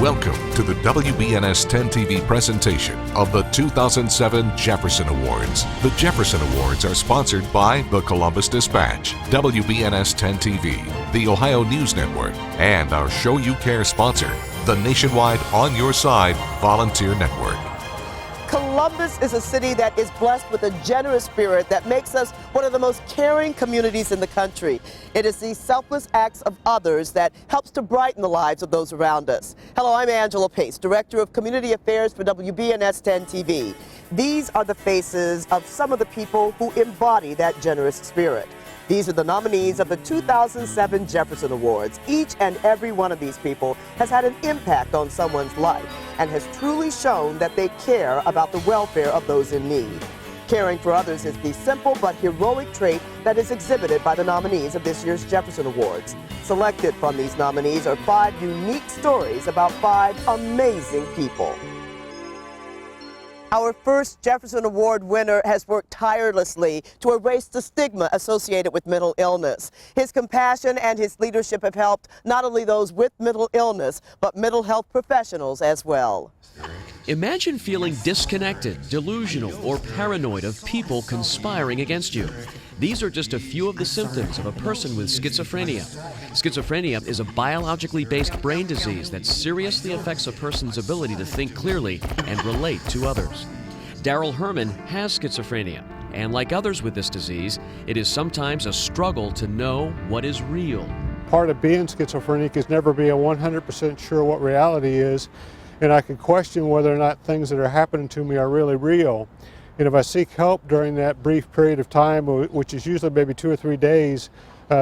Welcome to the WBNS 10 TV presentation of the 2007 Jefferson Awards. The Jefferson Awards are sponsored by the Columbus Dispatch, WBNS 10 TV, the Ohio News Network, and our Show You Care sponsor, the nationwide On Your Side Volunteer Network. Columbus is a city that is blessed with a generous spirit that makes us one of the most caring communities in the country. It is these selfless acts of others that helps to brighten the lives of those around us. Hello, I'm Angela Pace, Director of Community Affairs for WBNS 10 TV. These are the faces of some of the people who embody that generous spirit. These are the nominees of the 2007 Jefferson Awards. Each and every one of these people has had an impact on someone's life and has truly shown that they care about the welfare of those in need. Caring for others is the simple but heroic trait that is exhibited by the nominees of this year's Jefferson Awards. Selected from these nominees are 5 unique stories about 5 amazing people. Our first Jefferson Award winner has worked tirelessly to erase the stigma associated with mental illness. His compassion and his leadership have helped not only those with mental illness, but mental health professionals as well. Imagine feeling disconnected, delusional, or paranoid of people conspiring against you. These are just a few of the symptoms of a person with schizophrenia. Schizophrenia is a biologically based brain disease that seriously affects a person's ability to think clearly and relate to others. Daryl Herman has schizophrenia, and like others with this disease, it is sometimes a struggle to know what is real. Part of being schizophrenic is never being 100% sure what reality is, and I can question whether or not things that are happening to me are really real. And if I seek help during that brief period of time, which is usually maybe 2 or 3 days,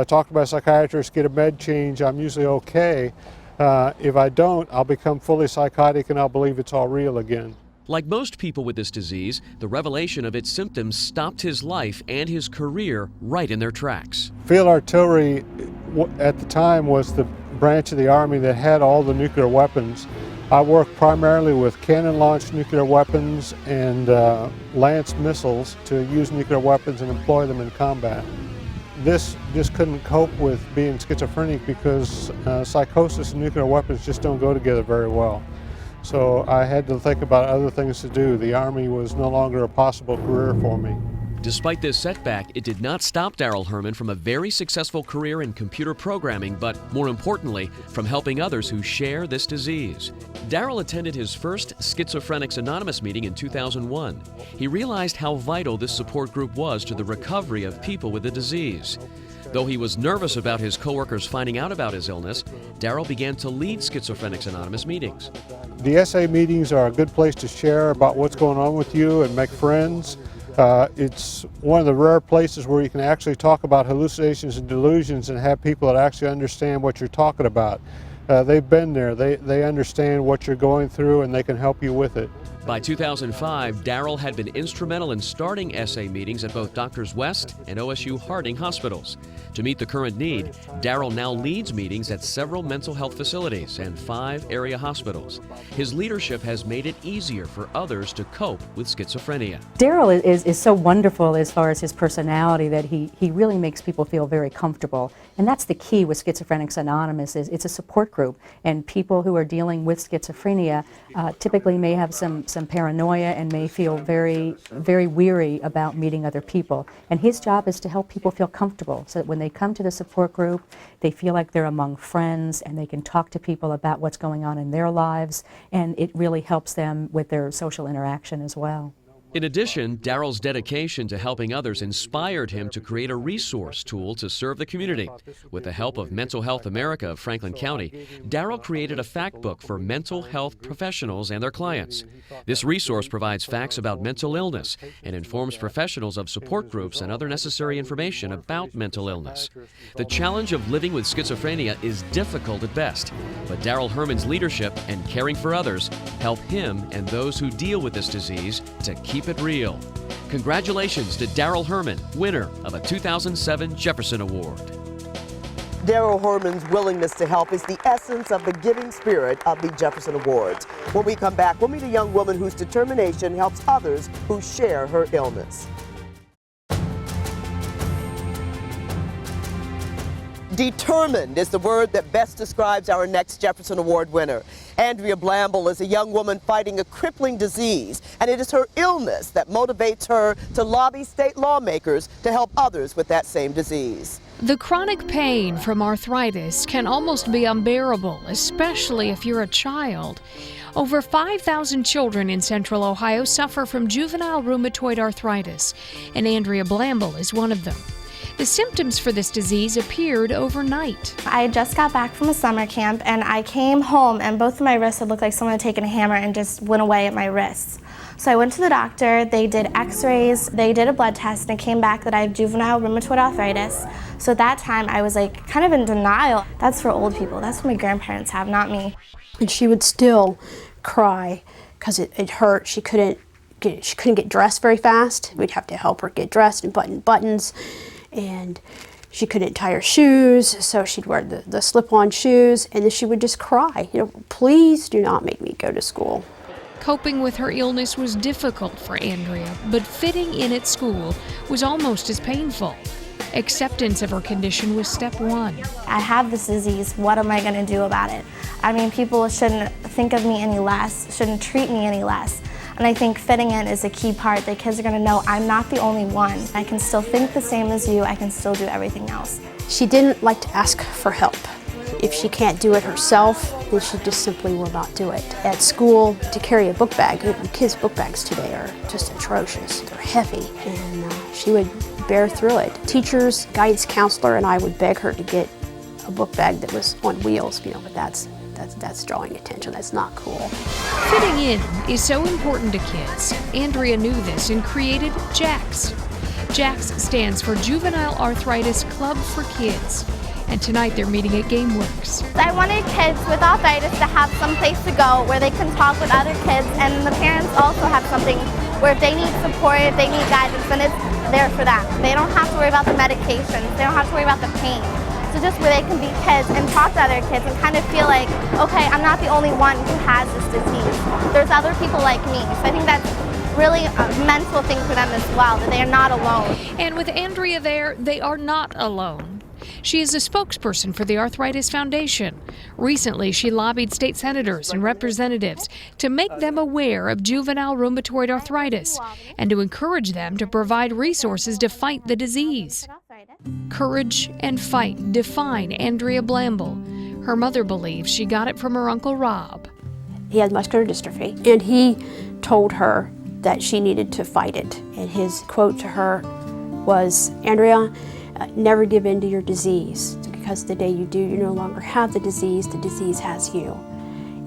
talk to my psychiatrist, get a med change, I'm usually okay. If I don't, I'll become fully psychotic and I'll believe it's all real again. Like most people with this disease, the revelation of its symptoms stopped his life and his career right in their tracks. Field artillery at the time was the branch of the Army that had all the nuclear weapons. I worked primarily with cannon-launched nuclear weapons and Lance missiles to use nuclear weapons and employ them in combat. This just couldn't cope with being schizophrenic because psychosis and nuclear weapons just don't go together very well. So I had to think about other things to do. The Army was no longer a possible career for me. Despite this setback, it did not stop Daryl Herman from a very successful career in computer programming, but more importantly, from helping others who share this disease. Daryl attended his first Schizophrenics Anonymous meeting in 2001. He realized how vital this support group was to the recovery of people with the disease. Though he was nervous about his coworkers finding out about his illness, Daryl began to lead Schizophrenics Anonymous meetings. The SA meetings are a good place to share about what's going on with you and make friends. It's one of the rare places where you can actually talk about hallucinations and delusions and have people that actually understand what you're talking about. They've been there, they understand what you're going through, and they can help you with it. By 2005, Daryl had been instrumental in starting SA meetings at both Doctors West and OSU Harding hospitals. To meet the current need, Daryl now leads meetings at several mental health facilities and 5 area hospitals. His leadership has made it easier for others to cope with schizophrenia. Daryl is so wonderful as far as his personality that he really makes people feel very comfortable. And that's the key with Schizophrenics Anonymous is it's a support group. And people who are dealing with schizophrenia typically may have some paranoia and may feel very, very weary about meeting other people. And his job is to help people feel comfortable so that when they come to the support group, they feel like they're among friends and they can talk to people about what's going on in their lives, and it really helps them with their social interaction as well. In addition, Daryl's dedication to helping others inspired him to create a resource tool to serve the community. With the help of Mental Health America of Franklin County, Daryl created a fact book for mental health professionals and their clients. This resource provides facts about mental illness and informs professionals of support groups and other necessary information about mental illness. The challenge of living with schizophrenia is difficult at best, but Daryl Herman's leadership and caring for others help him and those who deal with this disease to keep it real. Congratulations to Daryl Herman, winner of a 2007 Jefferson Award. Daryl Herman's willingness to help is the essence of the giving spirit of the Jefferson Awards. When we come back, we'll meet a young woman whose determination helps others who share her illness. Determined is the word that best describes our next Jefferson Award winner. Andrea Blamble is a young woman fighting a crippling disease, and it is her illness that motivates her to lobby state lawmakers to help others with that same disease. The chronic pain from arthritis can almost be unbearable, especially if you're a child. Over 5,000 children in Central Ohio suffer from juvenile rheumatoid arthritis, and Andrea Blamble is one of them. The symptoms for this disease appeared overnight. I just got back from a summer camp and I came home and both of my wrists had looked like someone had taken a hammer and just went away at my wrists. So I went to the doctor, they did x-rays, they did a blood test, and it came back that I have juvenile rheumatoid arthritis. So at that time I was like kind of in denial. That's for old people, that's what my grandparents have, not me. And she would still cry because it hurt. She couldn't get dressed very fast. We'd have to help her get dressed and button buttons. And she couldn't tie her shoes, so she'd wear the slip-on shoes, and then she would just cry, please do not make me go to school. Coping with her illness was difficult for Andrea, but fitting in at school was almost as painful. Acceptance of her condition was step one. I have this disease, what am I going to do about it? I mean, people shouldn't think of me any less, shouldn't treat me any less. And I think fitting in is a key part. The kids are going to know I'm not the only one. I can still think the same as you. I can still do everything else. She didn't like to ask for help. If she can't do it herself, then she just simply will not do it. At school, to carry a book bag, kids' book bags today are just atrocious. They're heavy, and she would bear through it. Teachers, guidance counselor, and I would beg her to get a book bag that was on wheels, but that's drawing attention. That's not cool. Fitting in is so important to kids. Andrea knew this and created JACS. JACS stands for Juvenile Arthritis Club for Kids. And tonight they're meeting at GameWorks. I wanted kids with arthritis to have some place to go where they can talk with other kids, and the parents also have something where if they need support, if they need guidance, then it's there for them. They don't have to worry about the medications. They don't have to worry about the pain. So just where they can be kids and talk to other kids and kind of feel like, okay, I'm not the only one who has this disease. There's other people like me. So I think that's really a mental thing for them as well, that they are not alone. And with Andrea there, they are not alone. She is a spokesperson for the Arthritis Foundation. Recently, she lobbied state senators and representatives to make them aware of juvenile rheumatoid arthritis and to encourage them to provide resources to fight the disease. Courage and fight define Andrea Blamble. Her mother believes she got it from her Uncle Rob. He had muscular dystrophy, and he told her that she needed to fight it. And his quote to her was, Andrea, never give in to your disease, because the day you do, you no longer have the disease has you.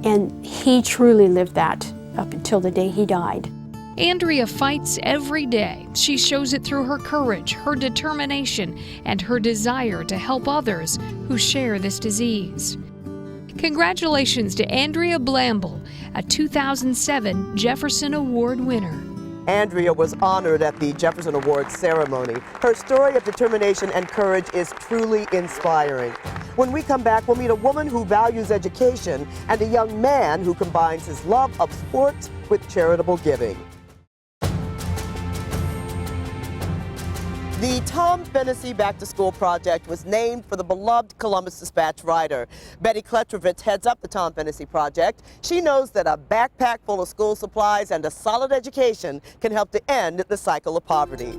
And he truly lived that up until the day he died. Andrea fights every day. She shows it through her courage, her determination, and her desire to help others who share this disease. Congratulations to Andrea Blamble, a 2007 Jefferson Award winner. Andrea was honored at the Jefferson Awards ceremony. Her story of determination and courage is truly inspiring. When we come back, we'll meet a woman who values education and a young man who combines his love of sports with charitable giving. The Tom Fennessy Back to School Project was named for the beloved Columbus Dispatch writer. Betty Kletrovitz heads up the Tom Fennessy Project. She knows that a backpack full of school supplies and a solid education can help to end the cycle of poverty.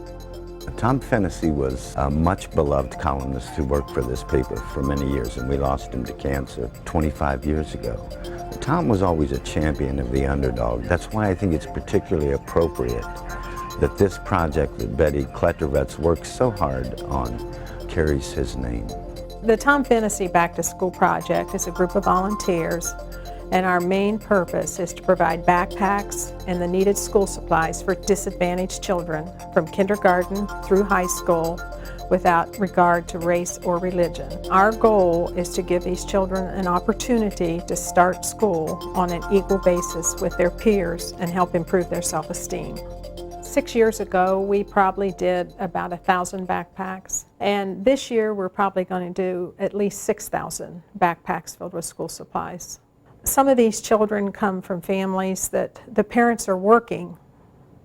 Tom Fennessy was a much beloved columnist who worked for this paper for many years, and we lost him to cancer 25 years ago. Tom was always a champion of the underdog. That's why I think it's particularly appropriate that this project that Betty Kletrovitz worked so hard on carries his name. The Tom Fennessy Back to School Project is a group of volunteers, and our main purpose is to provide backpacks and the needed school supplies for disadvantaged children from kindergarten through high school without regard to race or religion. Our goal is to give these children an opportunity to start school on an equal basis with their peers and help improve their self-esteem. 6 years ago, we probably did about 1,000 backpacks, and this year we're probably going to do at least 6,000 backpacks filled with school supplies. Some of these children come from families that the parents are working.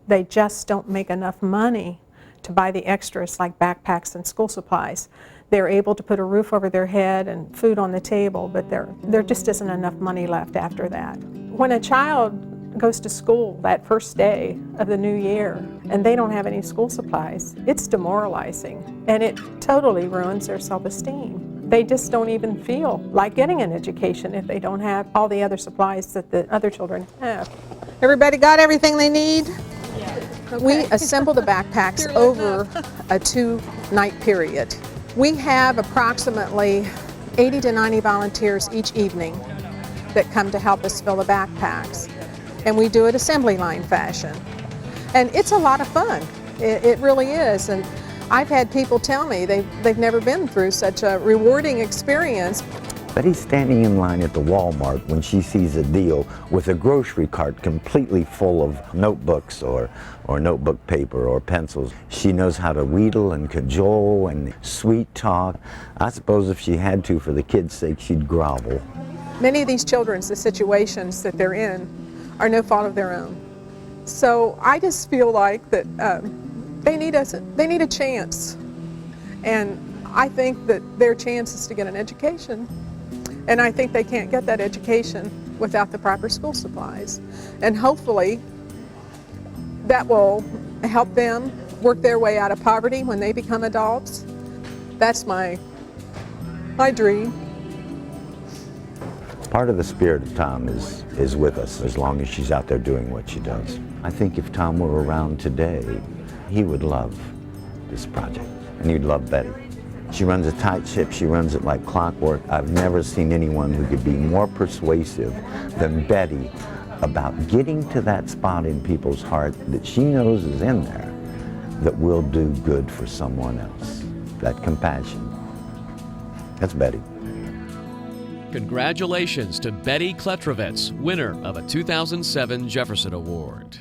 They just don't make enough money to buy the extras like backpacks and school supplies. they're able to put a roof over their head and food on the table, but there just isn't enough money left after that. When a child goes to school that first day of the new year and they don't have any school supplies, it's demoralizing and it totally ruins their self-esteem. They just don't even feel like getting an education if they don't have all the other supplies that the other children have. Everybody got everything they need? We assemble the backpacks over a 2-night period. We have approximately 80 to 90 volunteers each evening that come to help us fill the backpacks. And we do it assembly line fashion. And it's a lot of fun. It really is. And I've had people tell me they've never been through such a rewarding experience. Betty's standing in line at the Walmart when she sees a deal with a grocery cart completely full of notebooks or notebook paper or pencils. She knows how to wheedle and cajole and sweet talk. I suppose if she had to, for the kids' sake, she'd grovel. Many of these children, the situations that they're in, are no fault of their own. So I just feel like that they need a chance. And I think that their chance is to get an education. And I think they can't get that education without the proper school supplies. And hopefully that will help them work their way out of poverty when they become adults. That's my dream. Part of the spirit of Tom is with us as long as she's out there doing what she does. I think if Tom were around today, he would love this project, and he'd love Betty. She runs a tight ship, she runs it like clockwork. I've never seen anyone who could be more persuasive than Betty about getting to that spot in people's heart that she knows is in there that will do good for someone else. That compassion. That's Betty. Congratulations to Betty Kletrovitz, winner of a 2007 Jefferson Award.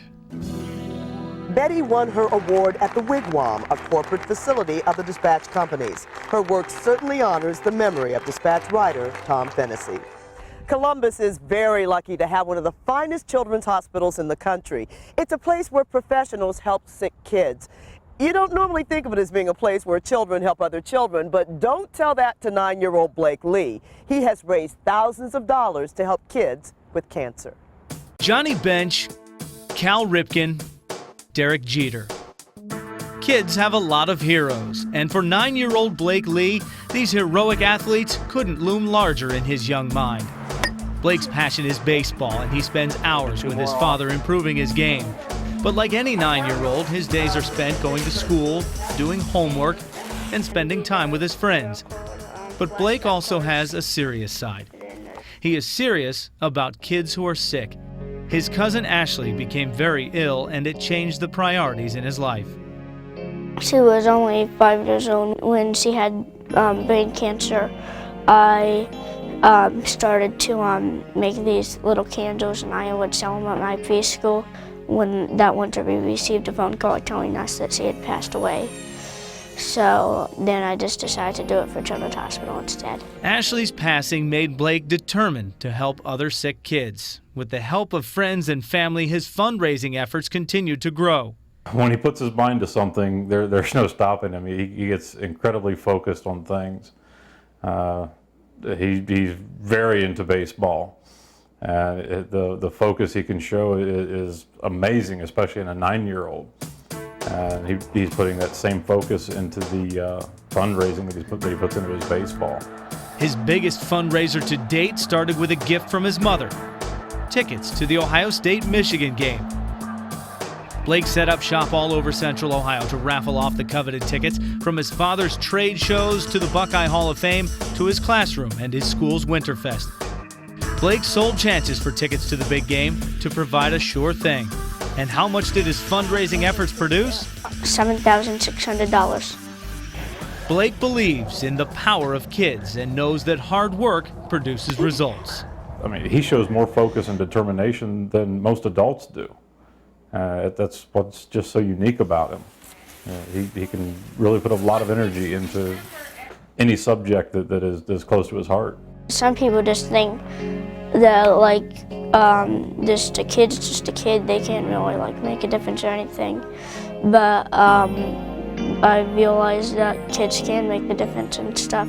Betty won her award at the Wigwam, a corporate facility of the Dispatch Companies. Her work certainly honors the memory of Dispatch writer Tom Fennessy. Columbus is very lucky to have one of the finest children's hospitals in the country. It's a place where professionals help sick kids. You don't normally think of it as being a place where children help other children, but don't tell that to 9-year-old Blake Lee. He has raised thousands of dollars to help kids with cancer. Johnny Bench, Cal Ripken, Derek Jeter. Kids have a lot of heroes, and for 9-year-old Blake Lee, these heroic athletes couldn't loom larger in his young mind. Blake's passion is baseball, and he spends hours with his father improving his game. But like any 9-year-old, his days are spent going to school, doing homework, and spending time with his friends. But Blake also has a serious side. He is serious about kids who are sick. His cousin Ashley became very ill, and it changed the priorities in his life. She was only 5 years old when she had brain cancer. I started to make these little candles, and I would sell them at my preschool. When that winter, we received a phone call telling us that she had passed away. So then I just decided to do it for Children's Hospital instead. Ashley's passing made Blake determined to help other sick kids. With the help of friends and family, his fundraising efforts continued to grow. When he puts his mind to something, there's no stopping him. He gets incredibly focused on things. He's very into baseball. The focus he can show is amazing, especially in a 9-year-old. He's putting that same focus into the fundraising that he puts into his baseball. His biggest fundraiser to date started with a gift from his mother, tickets to the Ohio State-Michigan game. Blake set up shop all over Central Ohio to raffle off the coveted tickets, from his father's trade shows to the Buckeye Hall of Fame to his classroom and his school's Winterfest. Blake sold chances for tickets to the big game to provide a sure thing. And how much did his fundraising efforts produce? $7,600. Blake believes in the power of kids and knows that hard work produces results. I mean, he shows more focus and determination than most adults do. That's what's just so unique about him. He can really put a lot of energy into any subject that is close to his heart. Some people just think that just a kid's just a kid, they can't really make a difference or anything. But I realized that kids can make the difference and stuff.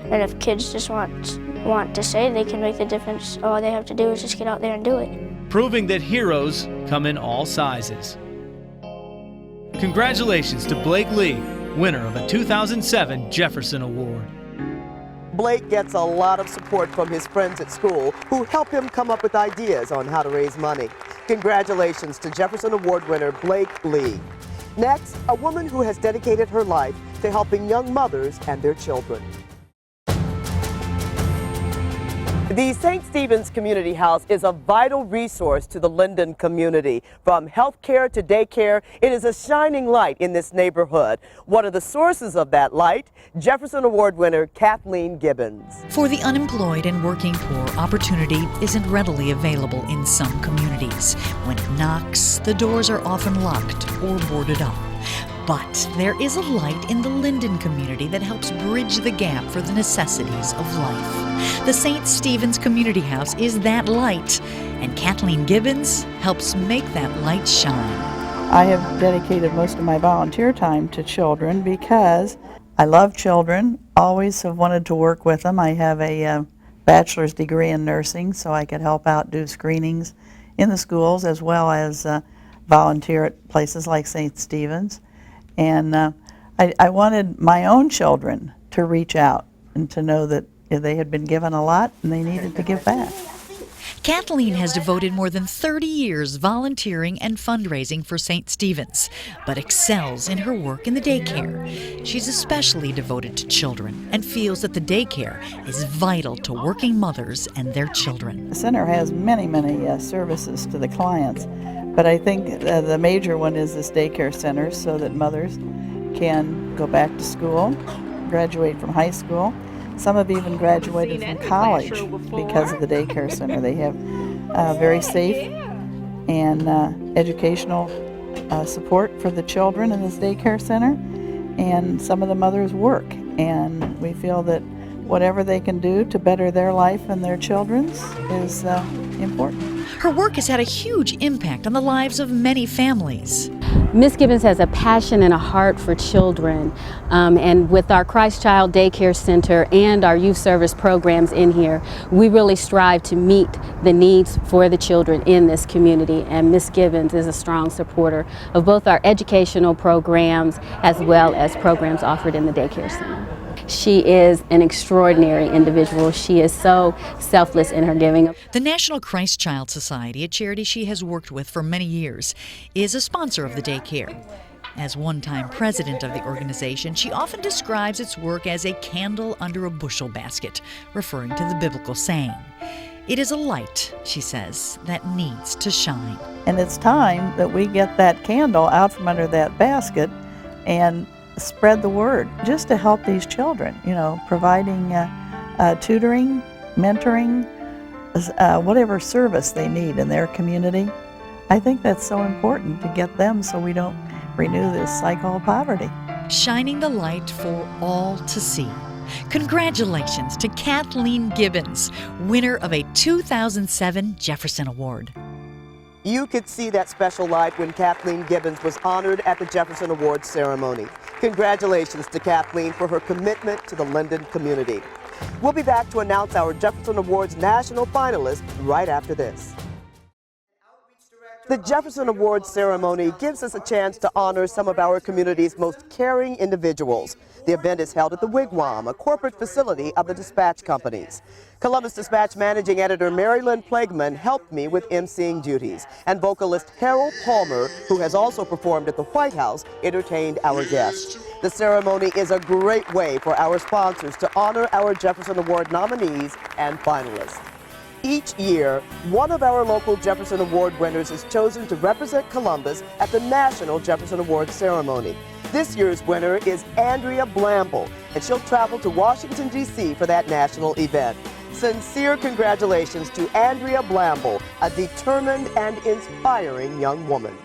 And if kids just want to say they can make the difference, all they have to do is just get out there and do it. Proving that heroes come in all sizes. Congratulations to Blake Lee, winner of a 2007 Jefferson Award. Blake gets a lot of support from his friends at school who help him come up with ideas on how to raise money. Congratulations to Jefferson Award winner Blake Lee. Next, a woman who has dedicated her life to helping young mothers and their children. The St. Stephen's Community House is a vital resource to the Linden community. From health care to daycare, it is a shining light in this neighborhood. One of the sources of that light, Jefferson Award winner Kathleen Gibbons. For the unemployed and working poor, opportunity isn't readily available in some communities. When it knocks, the doors are often locked or boarded up. But there is a light in the Linden community that helps bridge the gap for the necessities of life. The St. Stephen's Community House is that light, and Kathleen Gibbons helps make that light shine. I have dedicated most of my volunteer time to children because I love children, always have wanted to work with them. I have a bachelor's degree in nursing, so I could help out do screenings in the schools as well as volunteer at places like St. Stephen's. And I wanted my own children to reach out and to know that they had been given a lot and they needed to give back. Kathleen has devoted more than 30 years volunteering and fundraising for St. Stephen's, but excels in her work in the daycare. She's especially devoted to children and feels that the daycare is vital to working mothers and their children. The center has many services to the clients, but I think the major one is this daycare center so that mothers can go back to school, graduate from high school. Some have even graduated from college because of the daycare center. They have very safe and educational support for the children in this daycare center, and some of the mothers work, and we feel that whatever they can do to better their life and their children's is important. Her work has had a huge impact on the lives of many families. Ms. Gibbons has a passion and a heart for children, and with our Christ Child Daycare Center and our youth service programs in here, we really strive to meet the needs for the children in this community, and Ms. Gibbons is a strong supporter of both our educational programs as well as programs offered in the daycare center. She is an extraordinary individual. She is so selfless in her giving. The National Christ Child Society, a charity she has worked with for many years, is a sponsor of the daycare. As one-time president of the organization, she often describes its work as a candle under a bushel basket, referring to the biblical saying. It is a light, she says, that needs to shine. And it's time that we get that candle out from under that basket and spread the word just to help these children, providing tutoring, mentoring, whatever service they need in their community. I think that's so important to get them so we don't renew this cycle of poverty. Shining the light for all to see. Congratulations to Kathleen Gibbons, winner of a 2007 Jefferson Award. You could see that special light when Kathleen Gibbons was honored at the Jefferson Awards ceremony. Congratulations to Kathleen for her commitment to the Linden community. We'll be back to announce our Jefferson Awards national finalists right after this. The Jefferson Awards ceremony gives us a chance to honor some of our community's most caring individuals. The event is held at the Wigwam, a corporate facility of the Dispatch Companies. Columbus Dispatch Managing Editor Mary Lynn Plagueman helped me with emceeing duties, and vocalist Harold Palmer, who has also performed at the White House, entertained our guests. The ceremony is a great way for our sponsors to honor our Jefferson Award nominees and finalists. Each year, one of our local Jefferson Award winners is chosen to represent Columbus at the National Jefferson Awards ceremony. This year's winner is Andrea Blamble, and she'll travel to Washington, D.C. for that national event. Sincere congratulations to Andrea Blamble, a determined and inspiring young woman.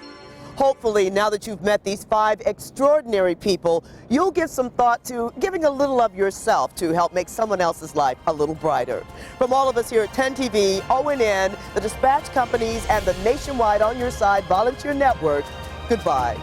Hopefully, now that you've met these 5 extraordinary people, you'll give some thought to giving a little of yourself to help make someone else's life a little brighter. From all of us here at 10 TV, ONN, the Dispatch Companies, and the nationwide On Your Side Volunteer Network, goodbye.